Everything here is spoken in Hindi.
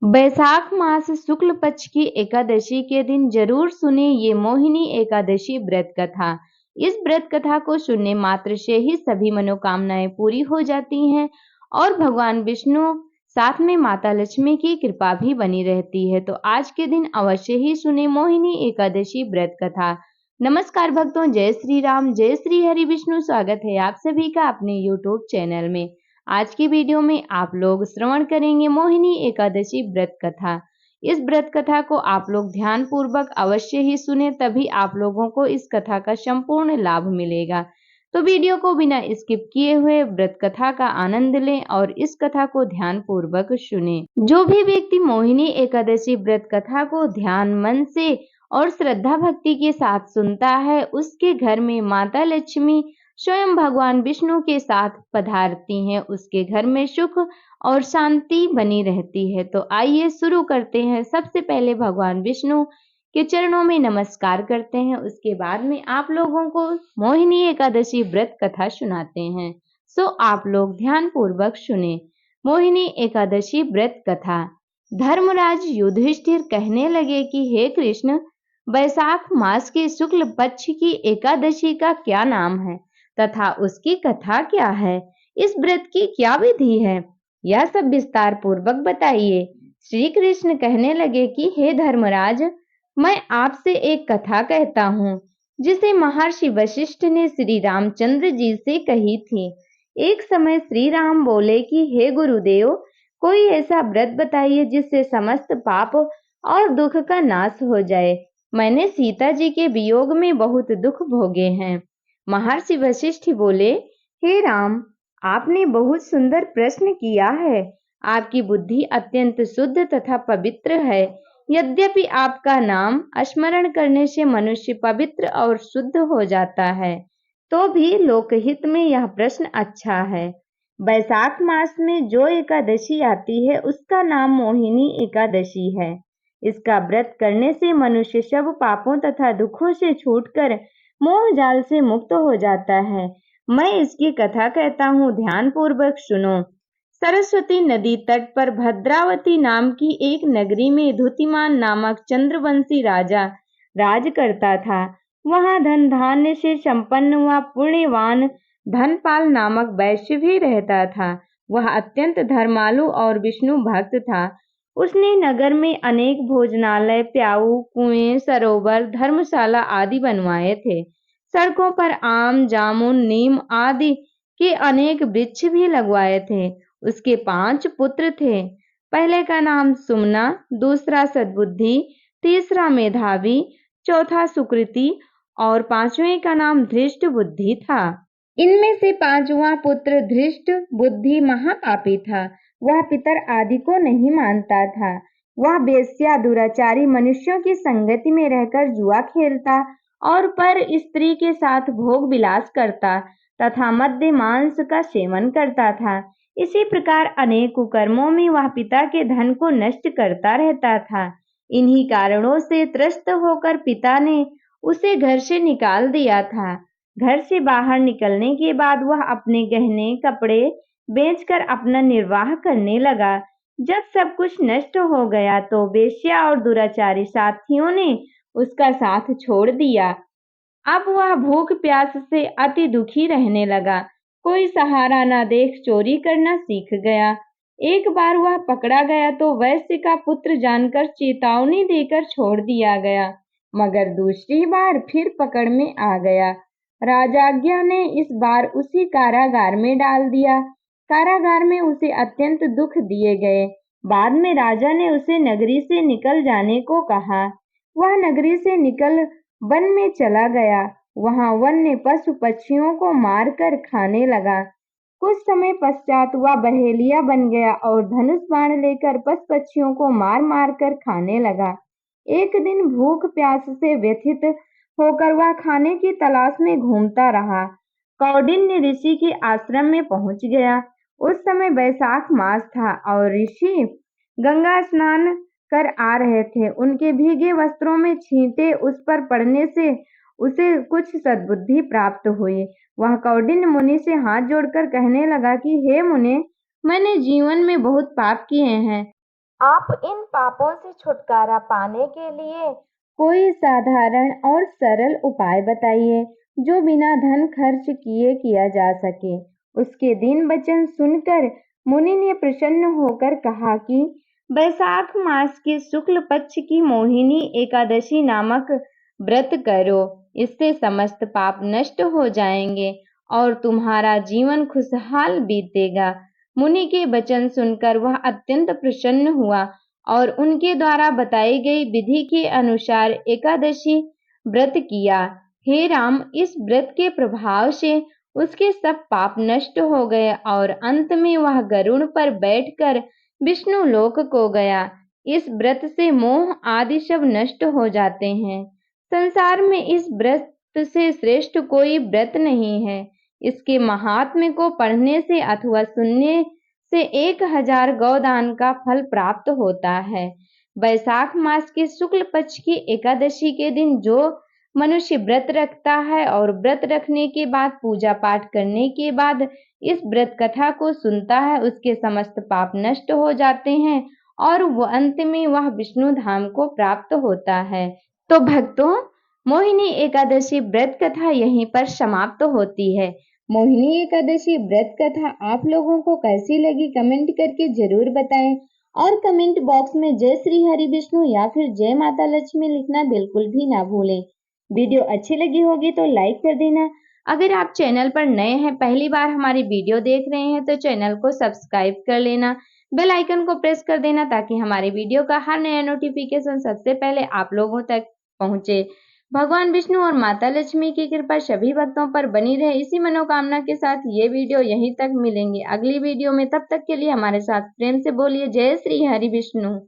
बैसाख मास शुक्ल पक्ष की एकादशी के दिन जरूर सुने ये मोहिनी एकादशी व्रत कथा। इस व्रत कथा को सुनने मात्र से ही सभी मनोकामनाएं पूरी हो जाती हैं और भगवान विष्णु साथ में माता लक्ष्मी की कृपा भी बनी रहती है। तो आज के दिन अवश्य ही सुने मोहिनी एकादशी व्रत कथा। नमस्कार भक्तों, जय श्री राम, जय श्री हरि विष्णु। स्वागत है आप सभी का अपने YouTube चैनल में। आज की वीडियो में आप लोग श्रवण करेंगे मोहिनी एकादशी व्रत कथा। इस व्रत कथा को आप लोग ध्यान पूर्वक अवश्य ही सुने, तभी आप लोगों को इस कथा का संपूर्ण लाभ मिलेगा। तो वीडियो को बिना स्किप किए हुए व्रत कथा का आनंद लें और इस कथा को ध्यान पूर्वक सुने। जो भी व्यक्ति मोहिनी एकादशी व्रत कथा को ध्यान मन से और श्रद्धा भक्ति के साथ सुनता है, उसके घर में माता लक्ष्मी स्वयं भगवान विष्णु के साथ पधारती हैं। उसके घर में सुख और शांति बनी रहती है। तो आइए शुरू करते हैं। सबसे पहले भगवान विष्णु के चरणों में नमस्कार करते हैं, उसके बाद में आप लोगों को मोहिनी एकादशी व्रत कथा सुनाते हैं। सो आप लोग ध्यान पूर्वक सुने। मोहिनी एकादशी व्रत कथा। धर्मराज युधिष्ठिर कहने लगे कि हे कृष्ण, बैसाख मास के शुक्ल पक्ष की एकादशी का क्या नाम है तथा उसकी कथा क्या है? इस व्रत की क्या विधि है? यह सब विस्तार पूर्वक बताइए। श्री कृष्ण कहने लगे कि हे धर्मराज, मैं आपसे एक कथा कहता हूँ जिसे महर्षि वशिष्ठ ने श्री रामचंद्र जी से कही थी। एक समय श्री राम बोले कि हे गुरुदेव, कोई ऐसा व्रत बताइए जिससे समस्त पाप और दुख का नाश हो जाए। मैंने सीता जी के वियोग में बहुत दुख भोगे हैं। महर्षि वशिष्ठ बोले, हे राम, आपने बहुत सुंदर प्रश्न किया है। आपकी बुद्धि अत्यंत शुद्ध तथा पवित्र है। यद्यपि आपका नाम स्मरण करने से मनुष्य पवित्र और शुद्ध हो जाता है, तो भी लोकहित में यह प्रश्न अच्छा है। बैसाख मास में जो एकादशी आती है उसका नाम मोहिनी एकादशी है। इसका व्रत करने से मनुष्य सब पापों तथा दुखों से छूटकर मोह जाल से मुक्त हो जाता है। मैं इसकी कथा कहता हूँ, ध्यान पूर्वक सुनो। सरस्वती नदी तट पर भद्रावती नाम की एक नगरी में धुतिमान नामक चंद्रवंशी राजा राज करता था। वहाँ धन धान्य से संपन्न व पुण्यवान धनपाल नामक वैश्य भी रहता था। वह अत्यंत धर्मालु और विष्णु भक्त था। उसने नगर में अनेक भोजनालय, प्याऊ, कुएं, सरोवर, धर्मशाला आदि बनवाए थे। सड़कों पर आम, जामुन, नीम आदि के अनेक वृक्ष भी लगवाए थे। उसके 5 पुत्र थे। पहले का नाम सुमना, दूसरा सद्बुद्धि, तीसरा मेधावी, चौथा सुकृति और 5वें का नाम धृष्ट बुद्धि था। इनमें से 5वां पुत्र धृष्ट बुद्धि महापापी था। वह पितर आदि को नहीं मानता था। वह वेश्या, दुराचारी मनुष्यों की संगति में रहकर जुआ खेलता और पर स्त्री के साथ भोग विलास करता तथा मद्य मांस का सेवन करता था। इसी प्रकार अनेक कुकर्मों में वह पिता के धन को नष्ट करता रहता था। इन्हीं कारणों से त्रस्त होकर पिता ने उसे घर से निकाल दिया था। घर से बाहर निकलने के बाद वह अपने गहने कपड़े बेचकर अपना निर्वाह करने लगा। जब सब कुछ नष्ट हो गया तो वेश्या और दुराचारी साथियों ने उसका साथ छोड़ दिया। अब वह भूख प्यास से अति दुखी रहने लगा। कोई सहारा न देख चोरी करना सीख गया। एक बार वह पकड़ा गया तो वैश्य का पुत्र जानकर चेतावनी देकर छोड़ दिया गया, मगर दूसरी बार फिर पकड़ में आ गया। राजाज्ञा ने इस बार उसी कारागार में डाल दिया। कारागार में उसे अत्यंत दुख दिए गए। बाद में राजा ने उसे नगरी से निकल जाने को कहा। वह नगरी से निकल वन में चला गया। वहां वन्य पशु पक्षियों को मारकर खाने लगा। कुछ समय पश्चात वह बहेलिया बन गया और धनुष बाण लेकर पशु पक्षियों को मार मार कर खाने लगा। एक दिन भूख प्यास से व्यथित होकर वह खाने की तलाश में घूमता रहा। कौंडिन्य ऋषि के आश्रम में पहुंच गया। उस समय बैसाख मास था और ऋषि गंगा स्नान कर आ रहे थे। उनके भीगे वस्त्रों में छींटे उस पर पड़ने से उसे कुछ सद्बुद्धि प्राप्त हुई। वह कौंडिन्य मुनि से हाथ जोड़कर कहने लगा कि हे मुने, मैंने जीवन में बहुत पाप किए हैं। आप इन पापों से छुटकारा पाने के लिए कोई साधारण और सरल उपाय बताइए जो बिना धन खर्च किए किया जा सके। उसके दीन वचन सुनकर मुनि ने प्रसन्न होकर कहा कि वैशाख मास के शुक्ल पक्ष की मोहिनी एकादशी नामक व्रत करो। इससे समस्त पाप नष्ट हो जाएंगे और तुम्हारा जीवन खुशहाल बीतेगा। मुनि के वचन सुनकर वह अत्यंत प्रसन्न हुआ और उनके द्वारा बताई गई विधि के अनुसार एकादशी व्रत किया। हे राम, इस व्रत के प्रभाव से उसके सब पाप नष्ट हो गए और अंत में वह गरुड़ पर बैठकर विष्णु लोक को गया। इस व्रत से मोह आदि सब नष्ट हो जाते हैं। संसार में इस व्रत से श्रेष्ठ कोई व्रत नहीं है। इसके महात्म्य को पढ़ने से अथवा सुनने से 1000 गौदान का फल प्राप्त होता है। वैशाख मास के शुक्ल पक्ष की एकादशी के दिन जो मनुष्य व्रत रखता है और व्रत रखने के बाद पूजा पाठ करने के बाद इस व्रत कथा को सुनता है, उसके समस्त पाप नष्ट हो जाते हैं और अंत में वह विष्णु धाम को प्राप्त होता है। तो भक्तों, मोहिनी एकादशी व्रत कथा यहीं पर समाप्त होती है। मोहिनी एकादशी व्रत कथा आप लोगों को कैसी लगी कमेंट करके जरूर बताएं और कमेंट बॉक्स में जय श्री हरि विष्णु या फिर जय माता लक्ष्मी लिखना बिल्कुल भी ना भूलें। वीडियो अच्छी लगी होगी तो लाइक कर देना। अगर आप चैनल पर नए हैं, पहली बार हमारी वीडियो देख रहे हैं तो चैनल को सब्सक्राइब कर लेना, बेल आइकन को प्रेस कर देना ताकि हमारे वीडियो का हर नया नोटिफिकेशन सबसे पहले आप लोगों तक पहुंचे। भगवान विष्णु और माता लक्ष्मी की कृपा सभी भक्तों पर बनी रहे, इसी मनोकामना के साथ ये वीडियो यहीं तक मिलेंगे अगली वीडियो में। तब तक के लिए हमारे साथ प्रेम से बोलिए जय श्री हरि विष्णु।